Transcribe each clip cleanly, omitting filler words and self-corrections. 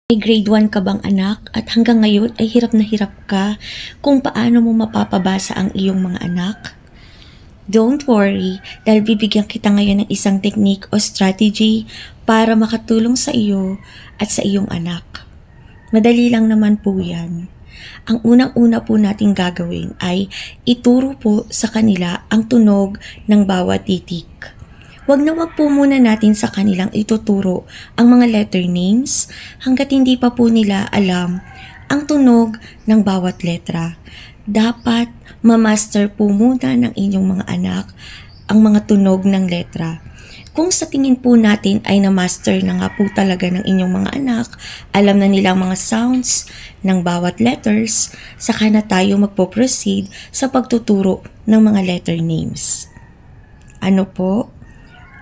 May grade 1 ka bang anak at hanggang ngayon ay hirap na hirap ka kung paano mo mapapabasa ang iyong mga anak? Don't worry dahil bibigyan kita ngayon ng isang technique o strategy para makatulong sa iyo at sa iyong anak. Madali lang naman po yan. Ang unang-una po nating gagawin ay ituro po sa kanila ang tunog ng bawat titik. Wag na wag po muna natin sa kanilang ituturo ang mga letter names hanggat hindi pa po nila alam ang tunog ng bawat letra. Dapat ma-master po muna ng inyong mga anak ang mga tunog ng letra. Kung sa tingin po natin ay na-master na nga po talaga ng inyong mga anak, alam na nila ang mga sounds ng bawat letters, saka na tayo magpo-proceed sa pagtuturo ng mga letter names. Ano po?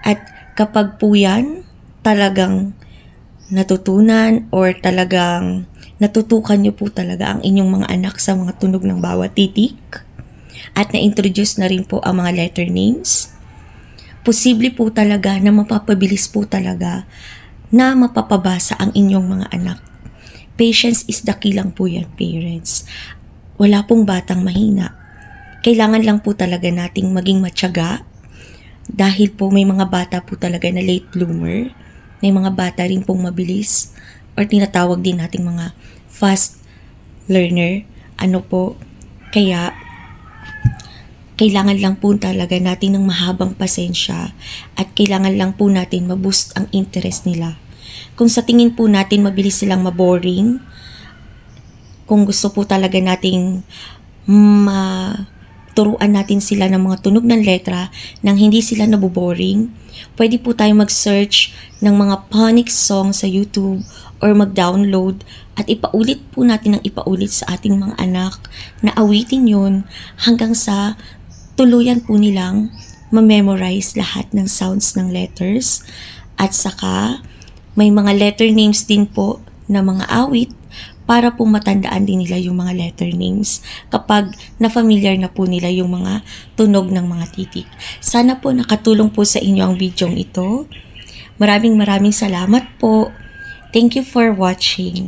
At kapag po yan talagang natutunan or talagang natutukan nyo po talaga ang inyong mga anak sa mga tunog ng bawat titik at na-introduce na rin po ang mga letter names, posible po talaga na mapapabilis po talaga na mapapabasa ang inyong mga anak. Patience is the key lang po yan, parents. Wala pong batang mahina. Kailangan lang po talaga nating maging matyaga. Dahil po may mga bata po talaga na late bloomer, may mga bata rin pong mabilis or tinatawag din nating mga fast learner. Kaya kailangan lang po talaga natin ng mahabang pasensya at kailangan lang po natin ma-boost ang interest nila. Kung sa tingin po natin mabilis silang maboring, kung gusto po talaga nating turuan natin sila ng mga tunog ng letra nang hindi sila naboboring, pwede po tayo mag-search ng mga phonics song sa YouTube or mag-download at ipaulit po natin ng ipaulit sa ating mga anak na awitin yun hanggang sa tuluyan po nilang ma-memorize lahat ng sounds ng letters. At saka may mga letter names din po na mga awit para po matandaan din nila yung mga letter names kapag na-familiar na po nila yung mga tunog ng mga titik. Sana po nakatulong po sa inyo ang video ito. Maraming salamat po. Thank you for watching.